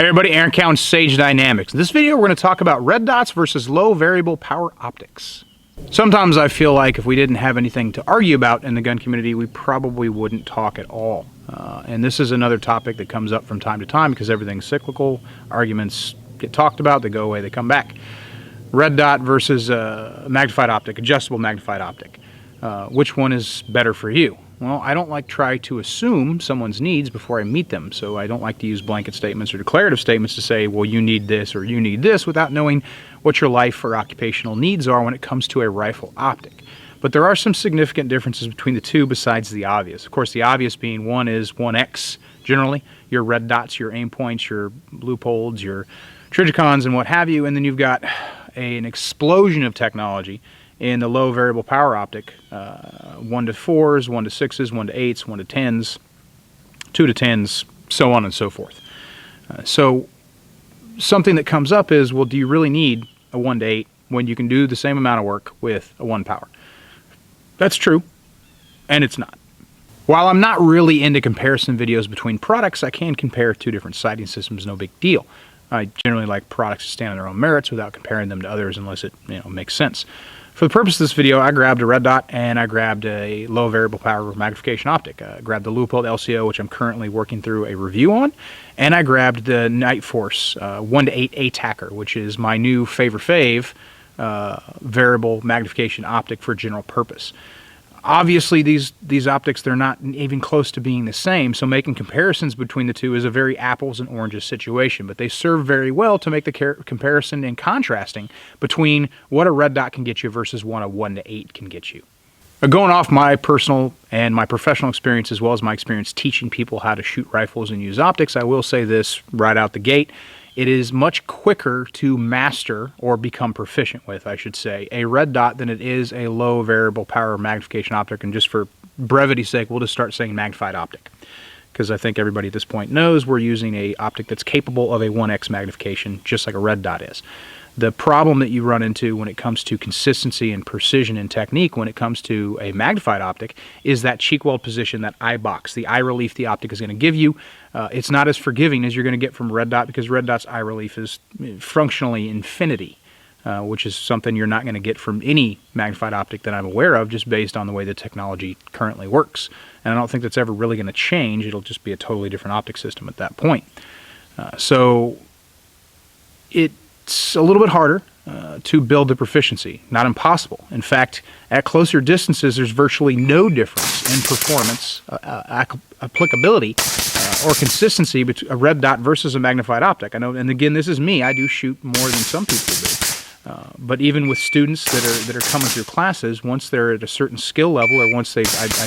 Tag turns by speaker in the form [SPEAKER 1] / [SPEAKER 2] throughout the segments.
[SPEAKER 1] Hey everybody, Aaron Cowan, Sage Dynamics. In this video, we're going to talk about red dots versus low variable power optics. Sometimes I feel like if we didn't have anything to argue about in the gun community, we probably wouldn't talk at all. And this is another topic that comes up from time to time because everything's cyclical. Arguments get talked about, they go away, they come back. Red dot versus magnified optic, adjustable magnified optic. Which one is better for you? Well, I don't like try to assume someone's needs before I meet them, so I don't like to use blanket statements or declarative statements to say, well, you need this or you need this, without knowing what your life or occupational needs are when it comes to a rifle optic. But there are some significant differences between the two besides the obvious. Of course, the obvious being one is 1x, generally, your red dots, your aim points, your loopholes, your Trigicons, and what have you, and then you've got an explosion of technology in the low variable power optic, 1 to 4s, 1 to 6s, 1 to 8s, 1 to 10s, 2 to 10s, so on and so forth. So something that comes up is, well, do you really need a 1 to 8 when you can do the same amount of work with a 1 power? That's true, and it's not. While I'm not really into comparison videos between products, I can compare two different sighting systems, no big deal. I generally like products to stand on their own merits without comparing them to others unless it makes sense. For the purpose of this video, I grabbed a red dot and I grabbed a low variable power magnification optic. I grabbed the Leupold LCO, which I'm currently working through a review on, and I grabbed the Night Force 1 to 8 ATACR, which is my new fave variable magnification optic for general purpose. Obviously, these optics, they're not even close to being the same, so making comparisons between the two is a very apples and oranges situation, but they serve very well to make the comparison and contrasting between what a red dot can get you versus what a 1 to 8 can get you. Going off my personal and my professional experience, as well as my experience teaching people how to shoot rifles and use optics, I will say this right out the gate. It is much quicker to master, or become proficient with, I should say, a red dot than it is a low variable power magnification optic. And just for brevity's sake, we'll just start saying magnified optic, because I think everybody at this point knows we're using an optic that's capable of a 1x magnification, just like a red dot is. The problem that you run into when it comes to consistency and precision and technique when it comes to a magnified optic is that cheek weld position, that eye box, the eye relief the optic is going to give you. It's not as forgiving as you're going to get from red dot, because red dot's eye relief is functionally infinity, which is something you're not going to get from any magnified optic that I'm aware of, just based on the way the technology currently works. And I don't think that's ever really going to change. It'll just be a totally different optic system at that point. So it's a little bit harder to build the proficiency. Not impossible. In fact, at closer distances, there's virtually no difference in performance, applicability, or consistency between a red dot versus a magnified optic. I know, and again, this is me. I do shoot more than some people do. But even with students that are coming through classes, once they're at a certain skill level, or once I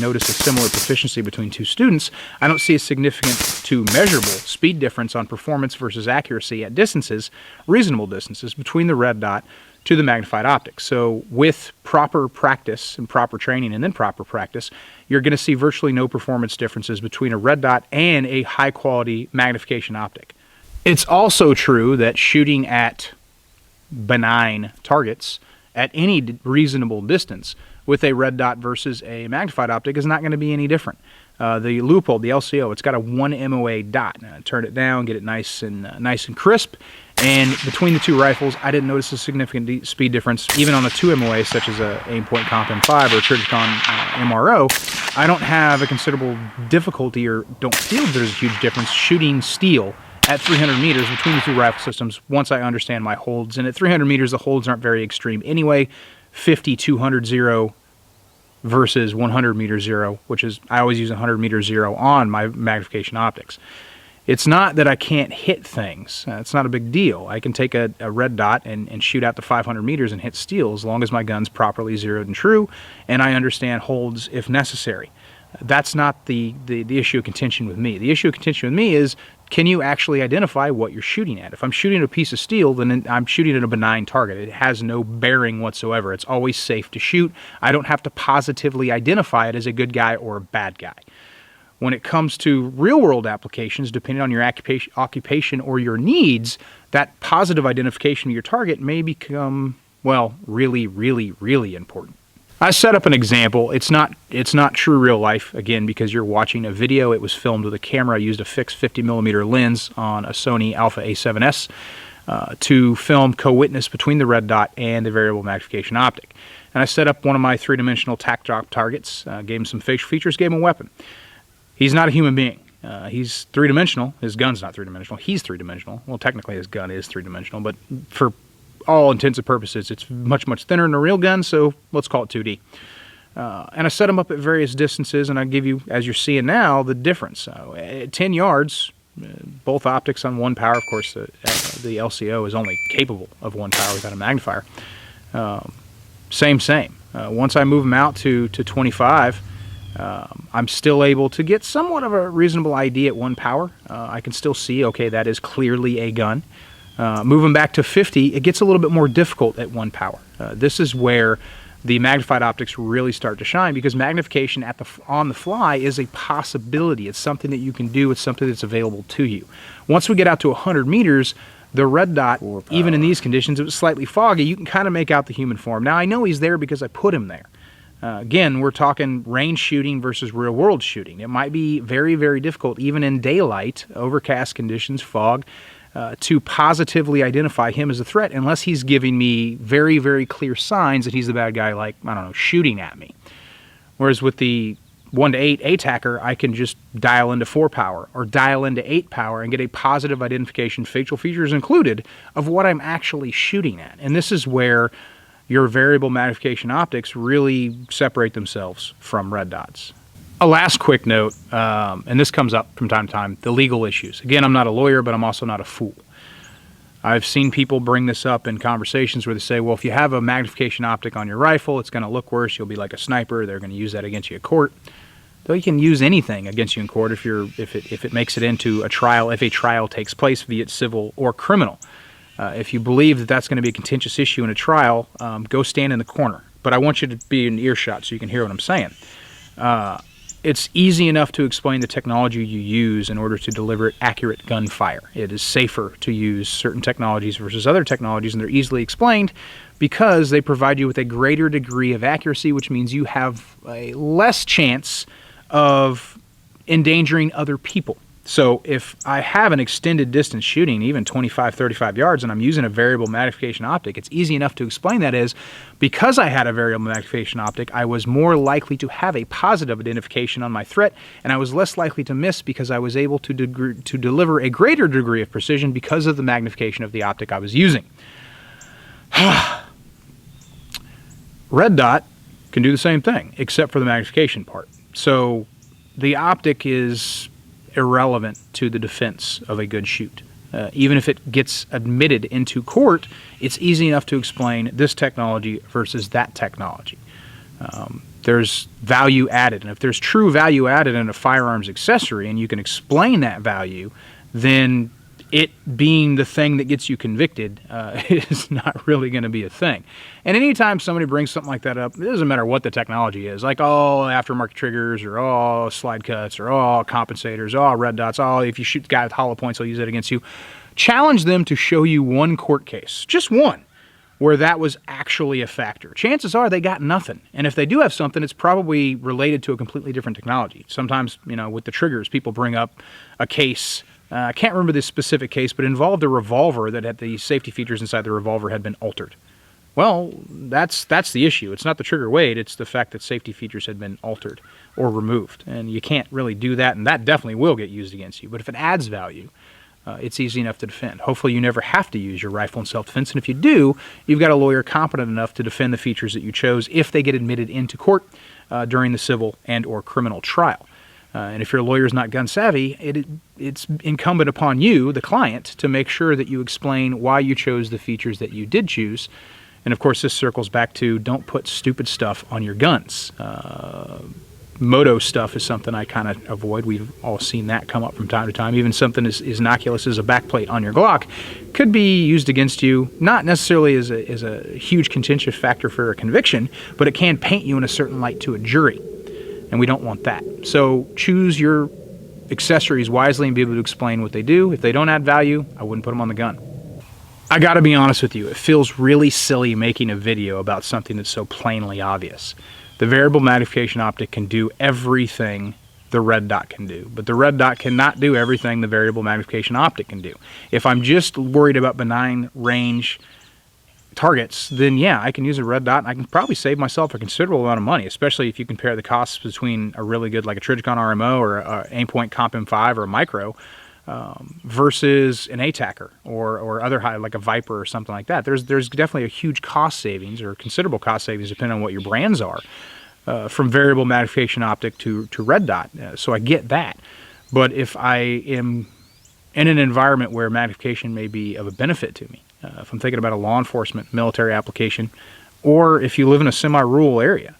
[SPEAKER 1] notice a similar proficiency between two students, I don't see a significant to measurable speed difference on performance versus accuracy at distances, reasonable distances, between the red dot to the magnified optic. So with proper practice and proper training and then proper practice, you're going to see virtually no performance differences between a red dot and a high quality magnification optic. It's also true that shooting at benign targets at any reasonable distance with a red dot versus a magnified optic is not going to be any different. The Leupold, the LCO, it's got a 1 MOA dot. Turn it down, get it nice and crisp. And between the two rifles, I didn't notice a significant speed difference, even on a 2 MOA, such as a Aimpoint Comp M5 or a Trigicon MRO. I don't have a considerable difficulty, or don't feel there's a huge difference shooting steel at 300 meters between the two rifle systems once I understand my holds. And at 300 meters, the holds aren't very extreme anyway. 50, 200, 0 versus 100 meter 0, which is, I always use 100 meter 0 on my magnification optics. It's not that I can't hit things. It's not a big deal. I can take a red dot and shoot out to 500 meters and hit steel as long as my gun's properly zeroed and true, and I understand holds if necessary. That's not the issue of contention with me. The issue of contention with me is, can you actually identify what you're shooting at? If I'm shooting a piece of steel, then I'm shooting at a benign target. It has no bearing whatsoever. It's always safe to shoot. I don't have to positively identify it as a good guy or a bad guy. When it comes to real-world applications, depending on your occupation or your needs, that positive identification of your target may become, well, really, really, really important. I set up an example. It's not true real life, again, because you're watching a video. It was filmed with a camera. I used a fixed 50mm lens on a Sony Alpha A7S to film co-witness between the red dot and the variable magnification optic. And I set up one of my three-dimensional tack drop targets, gave him some facial features, gave him a weapon. He's not a human being. He's three-dimensional. His gun's not three-dimensional. He's three-dimensional. Well, technically his gun is three-dimensional, but for all intents and purposes, it's much, much thinner than a real gun, so let's call it 2D. And I set them up at various distances, and I give you, as you're seeing now, the difference. At 10 yards, both optics on 1 power. Of course, the LCO is only capable of 1 power without a magnifier. Same. Once I move them out to 25, I'm still able to get somewhat of a reasonable idea at 1 power. I can still see, okay, that is clearly a gun. Moving back to 50, it gets a little bit more difficult at 1 power. This is where the magnified optics really start to shine, because magnification on the fly is a possibility. It's something that you can do. It's something that's available to you. Once we get out to 100 meters, the red dot, even in these conditions, it was slightly foggy. You can kind of make out the human form. Now, I know he's there because I put him there. Again, we're talking range shooting versus real-world shooting. It might be very, very difficult, even in daylight, overcast conditions, fog, to positively identify him as a threat unless he's giving me very, very clear signs that he's the bad guy, like, I don't know, shooting at me. Whereas with the 1 to 8 ATACR, I can just dial into 4 power or dial into 8 power and get a positive identification, facial features included, of what I'm actually shooting at. And this is where your variable magnification optics really separate themselves from red dots. A last quick note, and this comes up from time to time, the legal issues. Again, I'm not a lawyer, but I'm also not a fool. I've seen people bring this up in conversations where they say, well, if you have a magnification optic on your rifle, it's going to look worse. You'll be like a sniper. They're going to use that against you in court. Though you can use anything against you in court if it makes it into a trial, if a trial takes place, be it civil or criminal. If you believe that that's going to be a contentious issue in a trial, go stand in the corner. But I want you to be in earshot so you can hear what I'm saying. It's easy enough to explain the technology you use in order to deliver accurate gunfire. It is safer to use certain technologies versus other technologies, and they're easily explained because they provide you with a greater degree of accuracy, which means you have a less chance of endangering other people. So if I have an extended distance shooting, even 25, 35 yards, and I'm using a variable magnification optic, it's easy enough to explain that is because I had a variable magnification optic, I was more likely to have a positive identification on my threat, and I was less likely to miss because I was able to deliver a greater degree of precision because of the magnification of the optic I was using. Red dot can do the same thing, except for the magnification part. So the optic is irrelevant to the defense of a good shoot. Even if it gets admitted into court, it's easy enough to explain this technology versus that technology. There's value added, and if there's true value added in a firearms accessory and you can explain that value, then it being the thing that gets you convicted is not really going to be a thing. And anytime somebody brings something like that up, it doesn't matter what the technology is, like, oh, aftermarket triggers, or oh, slide cuts, or oh, compensators, oh, red dots, oh, if you shoot the guy with hollow points, he'll use it against you. Challenge them to show you one court case, just one, where that was actually a factor. Chances are they got nothing. And if they do have something, it's probably related to a completely different technology. Sometimes, you know, with the triggers, people bring up a case. I can't remember this specific case, but it involved a revolver that had the safety features inside the revolver had been altered. Well, that's the issue. It's not the trigger weight, it's the fact that safety features had been altered or removed. And you can't really do that, and that definitely will get used against you. But if it adds value, it's easy enough to defend. Hopefully you never have to use your rifle in self-defense, and if you do, you've got a lawyer competent enough to defend the features that you chose if they get admitted into court during the civil and or criminal trial. And if your lawyer's not gun savvy, it's incumbent upon you, the client, to make sure that you explain why you chose the features that you did choose. And of course, this circles back to don't put stupid stuff on your guns. Moto stuff is something I kind of avoid. We've all seen that come up from time to time. Even something as innocuous as a backplate on your Glock could be used against you, not necessarily as a huge contentious factor for a conviction, but it can paint you in a certain light to a jury. And we don't want that. So choose your accessories wisely and be able to explain what they do. If they don't add value, I wouldn't put them on the gun. I gotta be honest with you, it feels really silly making a video about something that's so plainly obvious. The variable magnification optic can do everything the red dot can do, but the red dot cannot do everything the variable magnification optic can do. If I'm just worried about benign range targets, then yeah, I can use a red dot and I can probably save myself a considerable amount of money, especially if you compare the costs between a really good, like a Trijicon RMO or a Aimpoint Comp M5 or a Micro, versus an ATACR or other high, like a Viper or something like that. There's definitely a huge cost savings or considerable cost savings depending on what your brands are, from variable magnification optic to red dot. So I get that. But if I am in an environment where magnification may be of a benefit to me, if I'm thinking about a law enforcement, military application, or if you live in a semi-rural area,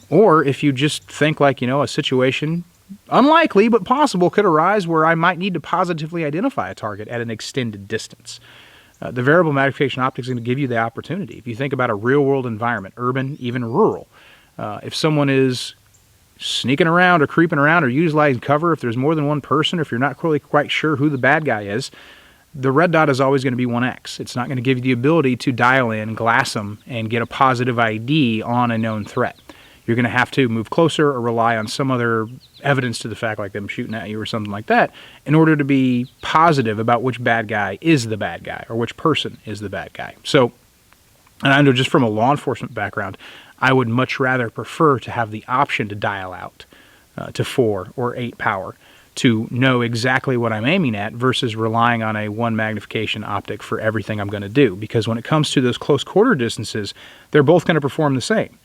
[SPEAKER 1] or if you just think like, a situation, unlikely but possible, could arise where I might need to positively identify a target at an extended distance. The variable magnification optic is going to give you the opportunity. If you think about a real-world environment, urban, even rural, if someone is sneaking around or creeping around or utilizing cover, if there's more than one person, or if you're not really quite sure who the bad guy is, the red dot is always going to be 1x. It's not going to give you the ability to dial in, glass them, and get a positive ID on a known threat. You're going to have to move closer or rely on some other evidence to the fact, like them shooting at you or something like that, in order to be positive about which bad guy is the bad guy or which person is the bad guy. So, and I know just from a law enforcement background, I would much rather prefer to have the option to dial out to 4 or 8 power to know exactly what I'm aiming at versus relying on a 1 magnification optic for everything I'm going to do. Because when it comes to those close quarter distances, they're both going to perform the same.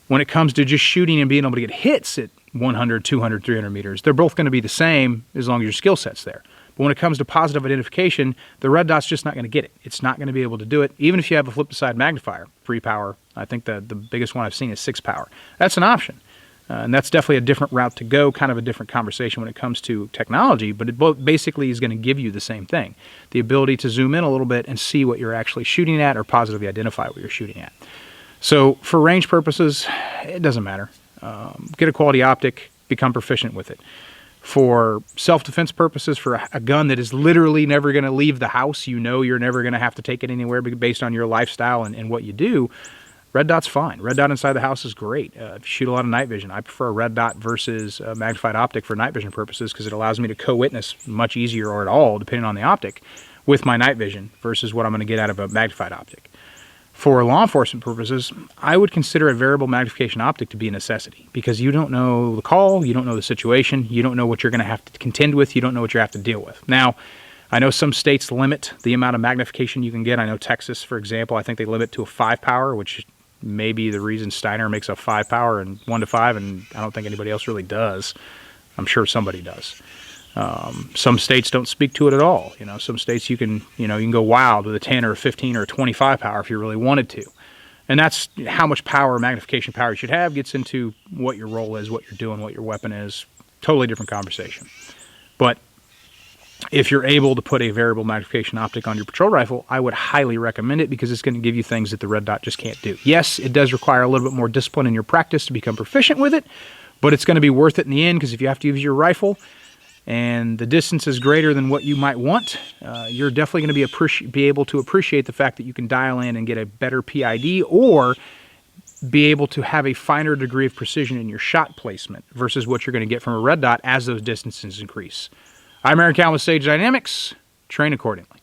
[SPEAKER 1] When it comes to just shooting and being able to get hits at 100, 200, 300 meters, they're both going to be the same as long as your skill set's there. But when it comes to positive identification, the red dot's just not going to get it. It's not going to be able to do it, even if you have a flip-to-side magnifier, 3 power. I think the biggest one I've seen is 6 power. That's an option. And that's definitely a different route to go, kind of a different conversation when it comes to technology, but it basically is going to give you the same thing. The ability to zoom in a little bit and see what you're actually shooting at or positively identify what you're shooting at. So for range purposes, it doesn't matter. Get a quality optic, become proficient with it. For self-defense purposes, for a gun that is literally never going to leave the house, you're never going to have to take it anywhere based on your lifestyle and what you do, red dot's fine. Red dot inside the house is great. If you shoot a lot of night vision, I prefer a red dot versus a magnified optic for night vision purposes because it allows me to co-witness much easier or at all, depending on the optic, with my night vision versus what I'm going to get out of a magnified optic. For law enforcement purposes, I would consider a variable magnification optic to be a necessity because you don't know the call, you don't know the situation, you don't know what you're going to have to contend with, you don't know what you have to deal with. Now, I know some states limit the amount of magnification you can get. I know Texas, for example, I think they limit to a 5 power, which may be the reason Steiner makes a 5 power and 1 to 5, and I don't think anybody else really does. I'm sure somebody does. Some states don't speak to it at all. Some states you can go wild with a 10 or a 15 or a 25 power if you really wanted to. And that's how much power, magnification power you should have, gets into what your role is, what you're doing, what your weapon is. Totally different conversation. But if you're able to put a variable magnification optic on your patrol rifle, I would highly recommend it because it's going to give you things that the red dot just can't do. Yes, it does require a little bit more discipline in your practice to become proficient with it, but it's going to be worth it in the end because if you have to use your rifle and the distance is greater than what you might want, you're definitely going to be able to appreciate the fact that you can dial in and get a better PID or be able to have a finer degree of precision in your shot placement versus what you're going to get from a red dot as those distances increase. I'm Aaron Cowan with Sage Dynamics. Train accordingly.